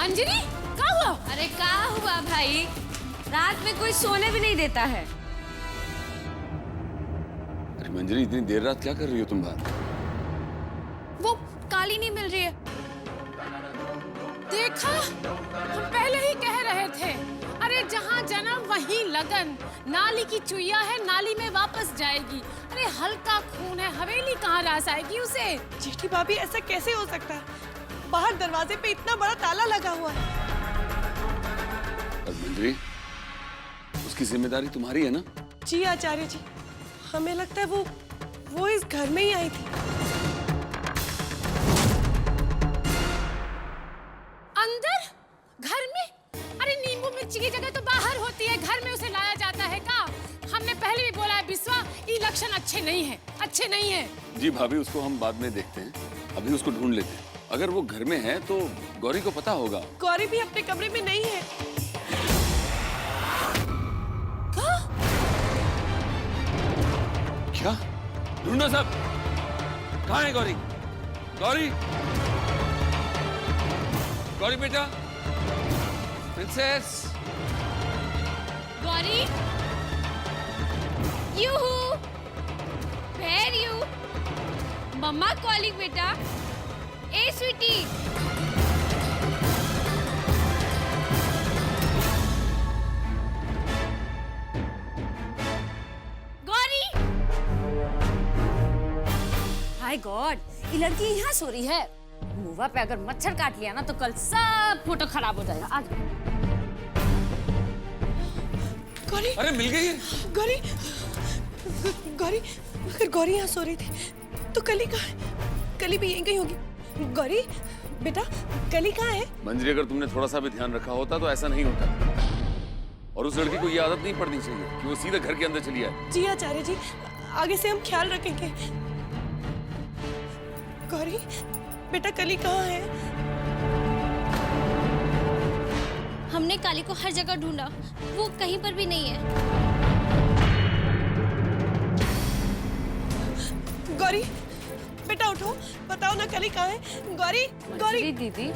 मंजरी क्या हुआ? अरे क्या हुआ भाई, रात में कोई सोने भी नहीं देता है। अरे मंजरी, इतनी देर रात क्या कर रही हो तुम बाहर? वो काली नहीं मिल रही है। देखा, हम पहले ही कह रहे थे। अरे जहाँ जन्म वहीं लगन। नाली की चुईया है, नाली में वापस जाएगी। अरे हल्का खून है, हवेली कहाँ रास आएगी उसे। जेठी भाभी, ऐसा कैसे हो सकता है? बाहर दरवाजे पे इतना बड़ा ताला लगा हुआ है। और मंजरी, उसकी जिम्मेदारी तुम्हारी है ना? जी आचार्य जी, हमें लगता है वो इस घर में ही आई थी। अंदर? घर में? अरे नींबू मिर्ची की जगह तो बाहर होती है, घर में उसे लाया जाता है का? हमने पहले भी बोला है बिस्वा, ये लक्षण अच्छे नहीं है, अच्छे नहीं है। जी भाभी, उसको हम बाद में देखते हैं, अभी उसको ढूंढ लेते हैं। अगर वो घर में है तो गौरी को पता होगा। गौरी भी अपने कमरे में नहीं है। क्या? ढूंढो सब, कहाँ है गौरी? गौरी, गौरी बेटा, princess. Gauri, yoohoo, where you? Mamma calling बेटा। ए स्वीटी। गौरी, हाय गॉड, ये लड़की यहाँ सो रही है। मुंह पे अगर मच्छर काट लिया ना तो कल सब फोटो खराब हो जाएगा। आज गौरी, अरे मिल गई है। गौरी, गौरी, अगर गौरी यहाँ सो रही थी तो कली कहाँ है? कली भी यहीं कहीं होगी। गौरी बेटा, कली कहाँ है? मंजरी, अगर तुमने थोड़ा सा भी ध्यान रखा होता तो ऐसा नहीं होता। और उस लड़की को ये आदत नहीं पड़नी चाहिए कि वो सीधे घर के अंदर चली आए। जी आचार्य जी, आगे से हम ख्याल रखेंगे। गौरी बेटा, कली कहाँ है? हमने काली को हर जगह ढूंढा, वो कहीं पर भी नहीं है। गौरी बेटा, उठो, बताओ ना कली कहाँ है? गौरी, गौरी। दीदी,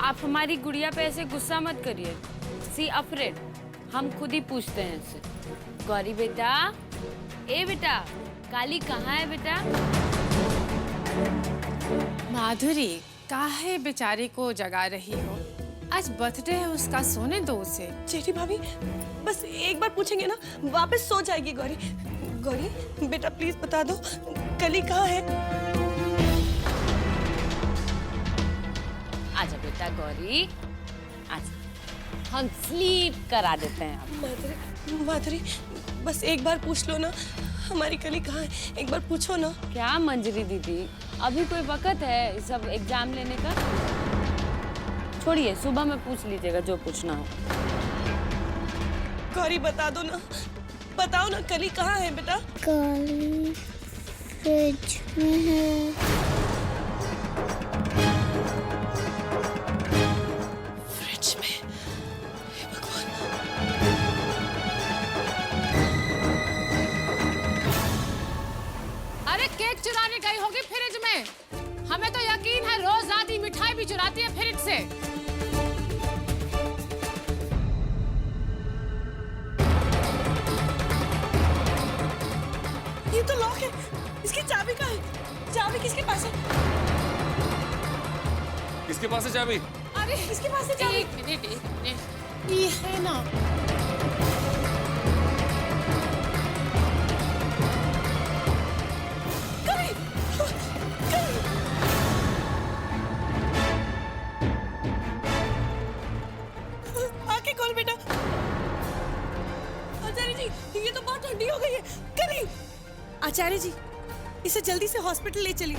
आप हमारी गुड़िया पे ऐसे गुस्सा मत करिए। सी अफ्रेड, हम खुद ही पूछते हैं इससे। गौरी बेटा, ए बेटा, काली कहाँ है बेटा? माधुरी, काहे बेचारी को जगा रही हो? आज बर्थडे है उसका, सोने दो उसे। जेठी भाभी, बस एक बार पूछेंगे ना, वापस सो जाएगी गौरी। गौरी बेटा, प्लीज बता दो, कली कहाँ है? आजा बेटा गौरी, आजा, हम स्लीप करा देते हैं आपको। माधुरी, माधुरी, बस एक बार पूछ लो ना, हमारी कली कहाँ है? एक बार पूछो ना। क्या मंजरी दीदी, अभी कोई वक्त है सब एग्जाम लेने का? छोड़िए, सुबह में पूछ लीजिएगा जो पूछना हो। गौरी बता दो ना, बताओ ना, कली कहाँ है बेटा? काली फ्रिज में है। फ्रिज में? हे भगवान। अरे केक चुराने गई होगी फ्रिज में। हमें तो यकीन है रोज आधी मिठाई भी चुराती है फ्रिज से। ये तो लॉक है, इसकी चाबी कहाँ है? चाबी किसके पास है? किसके पास है चाबी? अरे इसके पास है चाबी। एक मिनट, ये है ना। आके खोल बेटा। आचार्य जी, ये तो बहुत ठंडी हो गई है। करी, आचार्य जी, इसे जल्दी से हॉस्पिटल ले चलिए।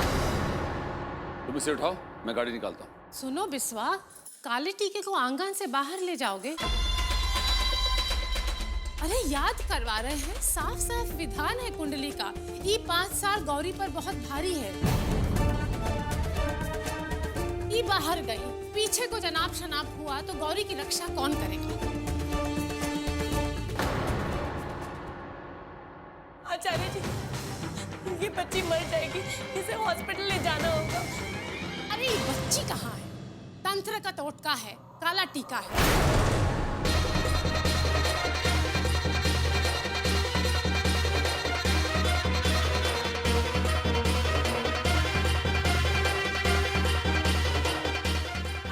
तुम इसे उठाओ, मैं गाड़ी निकालता हूँ। सुनो बिस्वा, काले टीके को आंगन से बाहर ले जाओगे? अरे याद करवा रहे हैं, साफ साफ विधान है कुंडली का। ये 5 साल गौरी पर बहुत भारी है। ये बाहर गई, पीछे को जनाब शनाब हुआ तो गौरी की रक्षा कौन करेगा? आचार्य जी, ये बच्ची मर जाएगी, इसे हॉस्पिटल ले जाना होगा। अरे ये बच्ची कहाँ है? मंत्र का टोटका है, काला टीका है।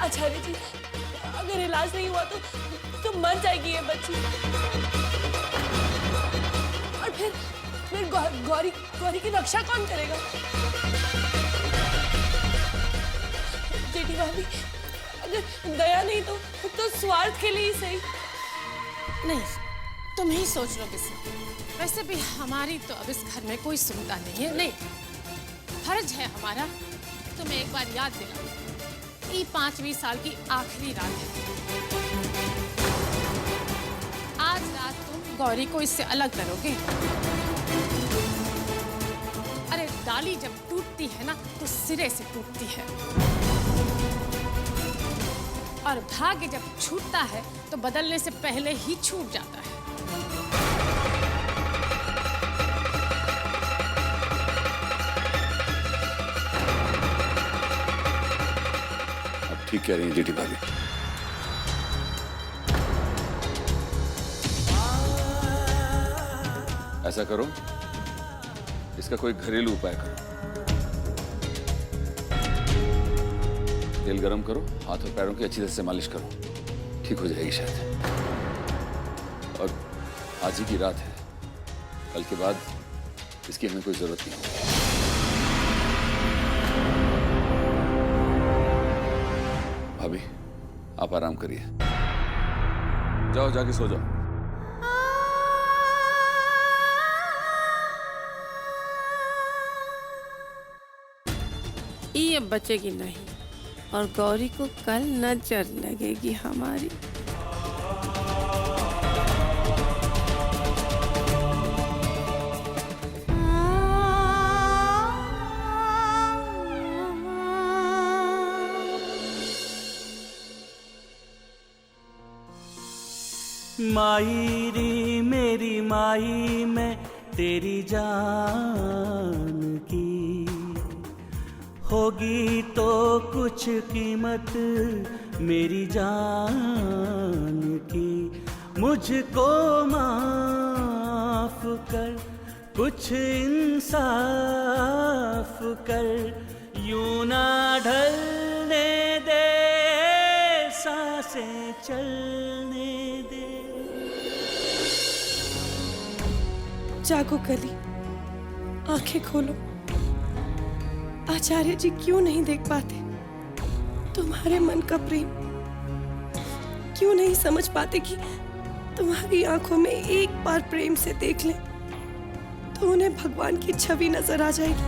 आचार्य जी, अगर इलाज नहीं हुआ तो मर जाएगी ये बच्ची। और फिर गौरी की रक्षा कौन करेगा? जेठी भाभी, अगर दया नहीं तो स्वार्थ के लिए ही सही। नहीं, तुम ही सोच लो किसी। वैसे भी हमारी तो अब इस घर में कोई सुनता नहीं है। नहीं, फर्ज है हमारा तुम्हें एक बार याद दिलाना। ये 5वीं साल की आखिरी रात है। आज रात तुम गौरी को इससे अलग करोगे। अरे डाली जब टूटती है ना तो सिरे से टूटती है, और भाग्य जब छूटता है तो बदलने से पहले ही छूट जाता है। ठीक कह रही है जेठी भाभी। ऐसा करो, इसका कोई घरेलू उपाय करो। तेल गरम करो, हाथ और पैरों की अच्छी तरह से मालिश करो, ठीक हो जाएगी शायद। और आज ही की रात है, कल के बाद इसकी हमें कोई जरूरत नहीं है। भाभी, आप आराम करिए, जाओ जाके सो जाओ। ये बचेगी नहीं, और गौरी को कल नजर लगेगी हमारी। माई री मेरी माई, मैं तेरी जान की, होगी तो कुछ कीमत मेरी जान की। मुझको माफ कर, कुछ इंसाफ कर, यूं ना ढलने दे, सांसें चलने दे। जागो कली, आंखें खोलो। आचार्य जी क्यों नहीं देख पाते तुम्हारे मन का प्रेम? क्यों नहीं समझ पाते कि तुम्हारी आंखों में एक बार प्रेम से देख लें तो उन्हें भगवान की छवि नजर आ जाएगी।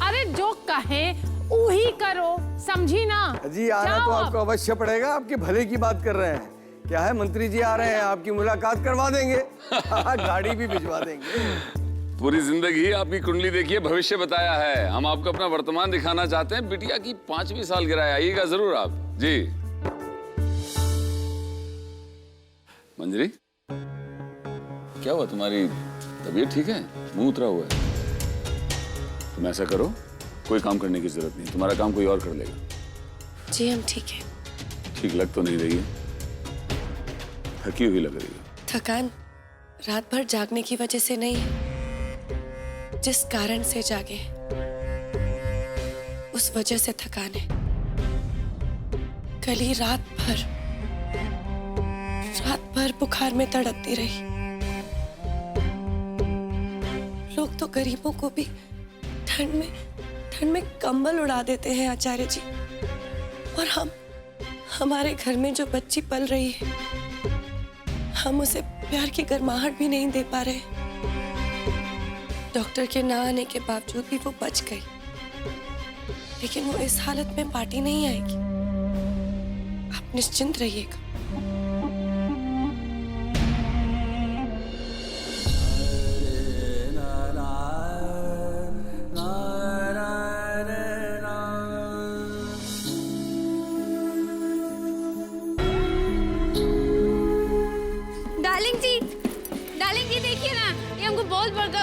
अरे जो कहे वही करो, समझी ना? जी आना तो जाओ आपको अवश्य पड़ेगा, आपके भले की बात कर रहे हैं। क्या है, मंत्री जी आ रहे हैं, आपकी मुलाकात करवा देंगे। गाड़ी भी भिजवा देंगे। पूरी जिंदगी आपकी कुंडली देखिए, भविष्य बताया है। हम आपको अपना वर्तमान दिखाना चाहते हैं। बिटिया की 5वीं सालगिरह, आइएगा जरूर आप जी। मंजरी, क्या हुआ, तुम्हारी तबीयत ठीक है? मुंह उतरा हुआ है। तुम ऐसा करो, कोई काम करने की जरूरत नहीं, तुम्हारा काम कोई और कर लेगा। जी हम ठीक है। ठीक लग तो नहीं रही है, थकी हुई लग रही है। थकान रात भर जागने की वजह से नहीं है, जिस कारण से जागे उस वजह से थकान है। कल ही रात भर बुखार में तड़पती रही। लोग तो गरीबों को भी ठंड में कंबल उड़ा देते हैं आचार्य जी, और हमारे घर में जो बच्ची पल रही है, हम उसे प्यार की गर्माहट भी नहीं दे पा रहे। डॉक्टर के ना आने के बावजूद भी वो बच गई, लेकिन वो इस हालत में पार्टी नहीं आएगी। आप निश्चिंत रहिएगा। डार्लिंग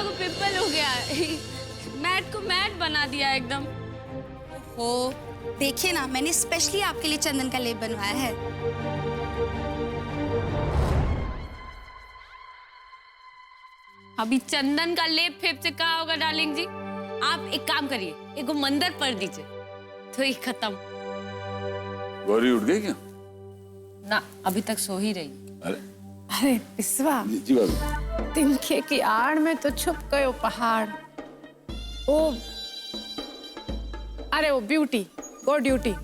को पिंपल हो गया। मैट को मैट बना दिया एकदम। हो देखिए ना, मैंने स्पेशली आपके लिए चंदन का लेप बनवाया है। अभी चंदन का लेप फेप से क्या होगा डार्लिंग जी? आप एक काम करिए, एक मंदिर पढ़ दीजिए तो ये खत्म। गौरी उठ गई क्या? ना, अभी तक सो ही रही। अरे बिस्वा, जी बाबू। तिनके की आड़ में तो छुप गयो पहाड़। ओ अरे वो ब्यूटी गो ड्यूटी।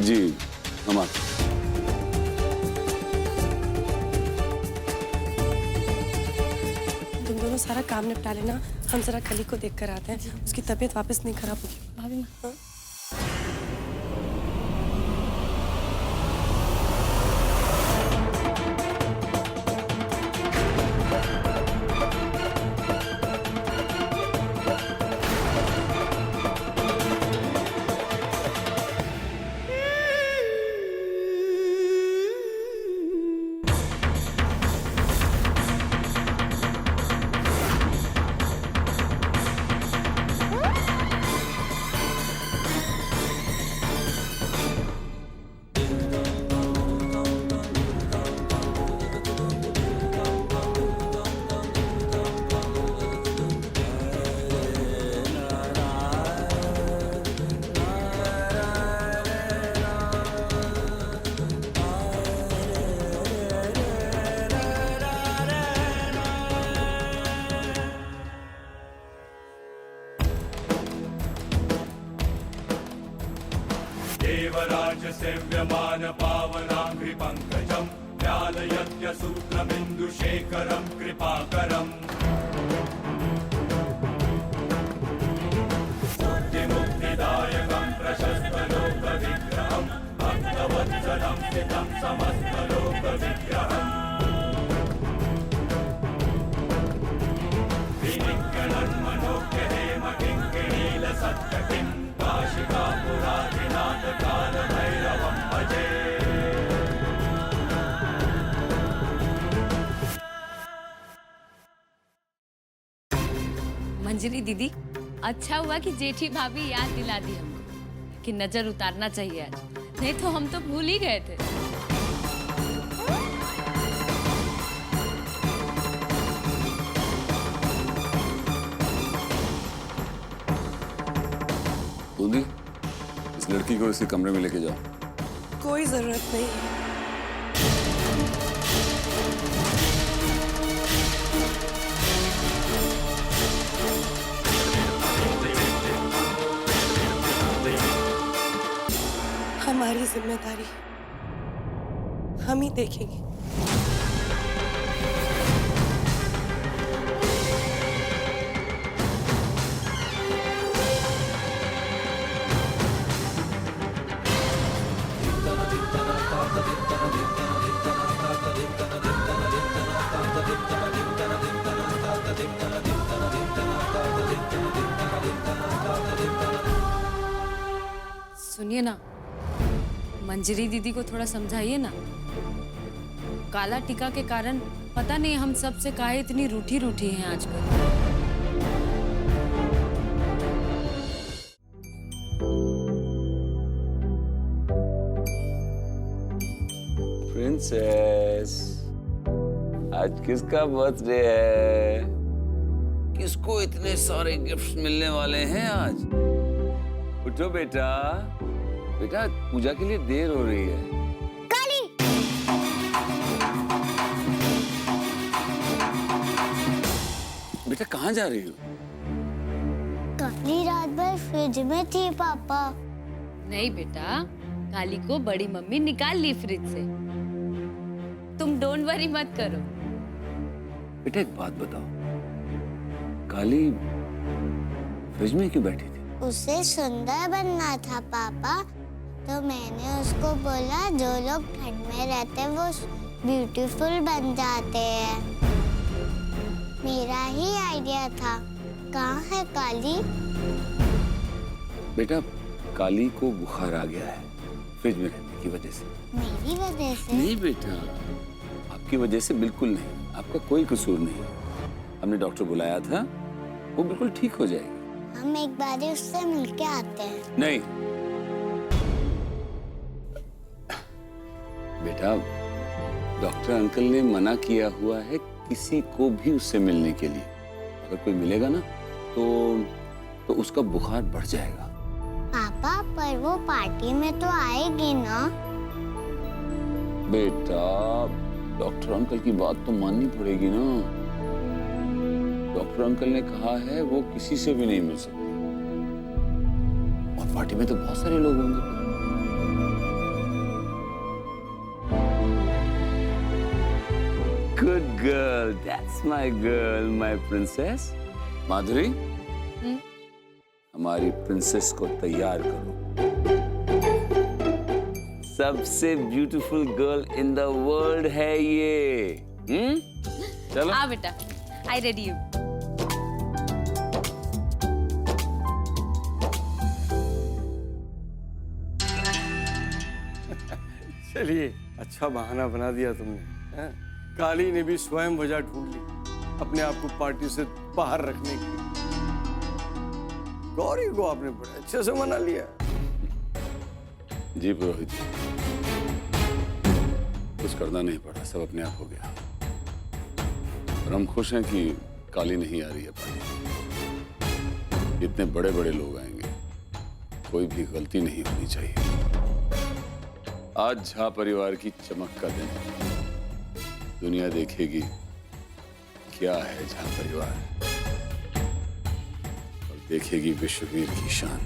जी हम आते। तुम दोनों सारा काम निपटा लेना, हम जरा कली को देख कर आते हैं, उसकी तबीयत वापस नहीं खराब होगी। भाभी हाँ? देवराज सेव्यमान पावनांघ्रि पंकजं ज्ञानयज्ञ सूत्रमिन्दुशेखरं कृपाकरम् मुक्तिदायकं प्रशस्तलोकविग्रहं भक्तवत्सलं स्थितं समस्तलोकविग्रहम् विनिग्गणन्मनोज्ञहेमकिङ्किणीलसत्कटिं काशिकापुरादिनाथकालभैरवं भजे। मंजरी दीदी, अच्छा हुआ कि जेठी भाभी याद दिला दी हमको कि नजर उतारना चाहिए आज, नहीं तो हम तो भूल ही गए थे। बूंदी, इस लड़की को इसके कमरे में लेके जाओ। कोई जरूरत नहीं है। हमारी जिम्मेदारी हम ही देखेंगे। सुनिए ना, मंजरी दीदी को थोड़ा समझाइए ना। काला टीका के कारण पता नहीं हम सब से काहे इतनी रूठी रूठी हैं आजकल। प्रिंसेस, आज किसका बर्थडे है? किसको इतने सारे गिफ्ट्स मिलने वाले हैं आज? उठो बेटा, बेटा पूजा के लिए देर हो रही है। काली, बेटा कहाँ जा रही हो? काली रात भर फ्रिज में थी पापा। नहीं बेटा, काली को बड़ी मम्मी निकाल ली फ्रिज से, तुम डोंट वरी मत करो। बेटा एक बात बताओ, काली फ्रिज में क्यों बैठी थी? उसे सुंदर बनना था पापा, तो मैंने उसको बोला जो लोग ठंड में रहते हैं वो ब्यूटीफुल बन जाते हैं। मेरा ही आइडिया था। कहाँ है काली? बेटा काली को बुखार आ गया है फ्रिज में रहने की वजह से। मेरी वजह से? नहीं बेटा, आपकी वजह से बिल्कुल नहीं। आपका कोई कसूर नहीं। हमने डॉक्टर बुलाया था, वो बिल्कुल ठीक हो जाएगी। हम एक बार उससे मिलके आते हैं। नहीं बेटा, डॉक्टर अंकल ने मना किया हुआ है किसी को भी उससे मिलने के लिए। अगर कोई मिलेगा ना तो उसका बुखार बढ़ जाएगा। पापा पर वो पार्टी में तो आएगी ना? बेटा डॉक्टर अंकल की बात तो माननी पड़ेगी ना। डॉक्टर अंकल ने कहा है वो किसी से भी नहीं मिल सकती, और पार्टी में तो बहुत सारे लोग होंगे। Good girl, that's my girl, my princess. माधुरी, हमारी प्रिंसेस को तैयार करो। सबसे beautiful girl in the world है ये। चलो। हाँ बेटा, आई रेडी यू। चलिए, अच्छा बहाना बना दिया तुमने, हैं? काली ने भी स्वयं वजह ढूंढ ली अपने आप को पार्टी से बाहर रखने की। गौरी को आपने बड़े अच्छे से मना लिया। जी पुरोहित, कुछ करना नहीं पड़ा, सब अपने आप हो गया। और हम खुश हैं कि काली नहीं आ रही है पार्टी। इतने बड़े बड़े लोग आएंगे, कोई भी गलती नहीं होनी चाहिए। आज झा परिवार की चमक का दिन है। दुनिया देखेगी क्या है झा परिवार, और देखेगी विश्ववीर की शान।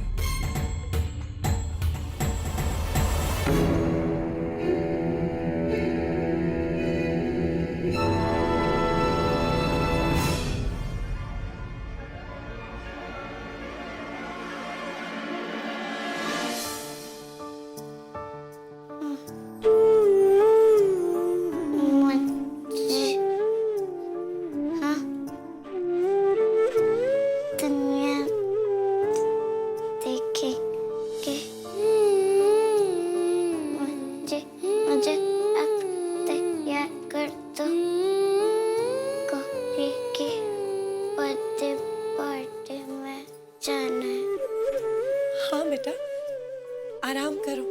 आराम करो,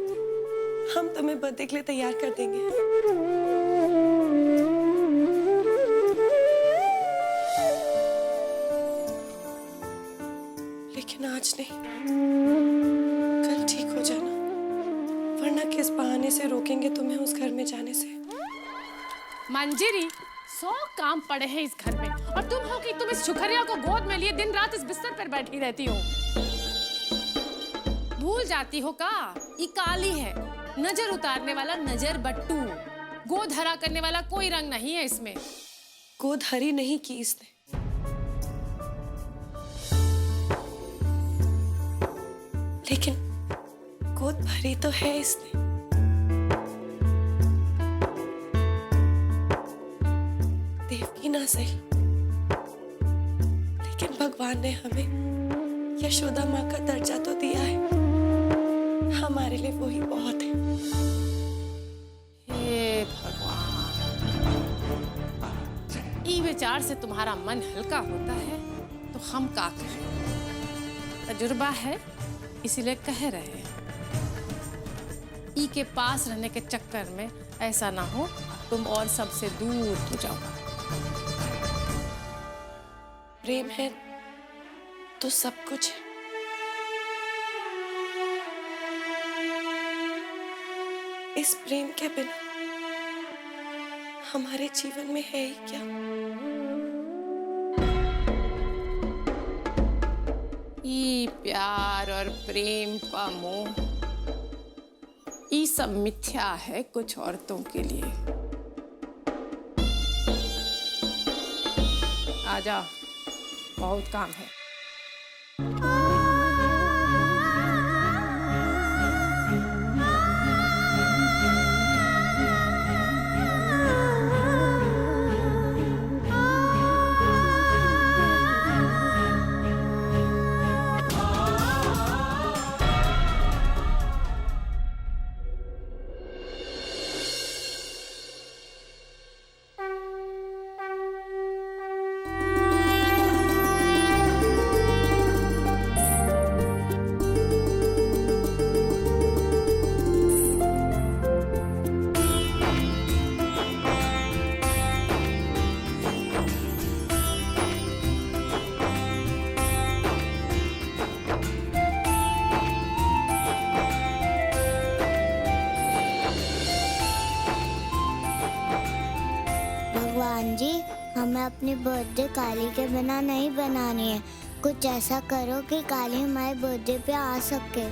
हम तुम्हें बर्थडे के लिए तैयार कर देंगे। लेकिन आज नहीं, कल ठीक हो जाना, वरना किस बहाने से रोकेंगे तुम्हें उस घर में जाने से। मंजरी, 100 काम पड़े हैं इस घर में, और तुम हो कि तुम इस शुक्रिया को गोद में लिए दिन रात इस बिस्तर पर बैठी रहती हो। भूल जाती हो का ये काली है, नजर उतारने वाला नजर बट्टू, गोद हरा करने वाला कोई रंग नहीं है इसमें। गोद हरी नहीं की इसने, लेकिन गोद भरी तो है इसने। देवकी ना सही, लेकिन भगवान ने हमें यशोदा माँ का दर्जा तो दिया है। हमारे लिए वही बहुत है। हे भगवान, ई विचार से तुम्हारा मन हल्का होता है तो हम क्या करें? तजुर्बा है इसीलिए कह रहे हैं। ई के पास रहने के चक्कर में ऐसा ना हो तुम और सबसे दूर हो जाओ। प्रेम है तो सब कुछ है। इस प्रेम के बिना हमारे जीवन में है ही क्या? ये प्यार और प्रेम का मोह, ये सब मिथ्या है कुछ औरतों के लिए। आजा, बहुत काम है। भगवान जी, हमें अपनी बर्थडे काली के बिना नहीं बनानी है। कुछ ऐसा करो कि काली हमारे बर्थडे पे आ सके।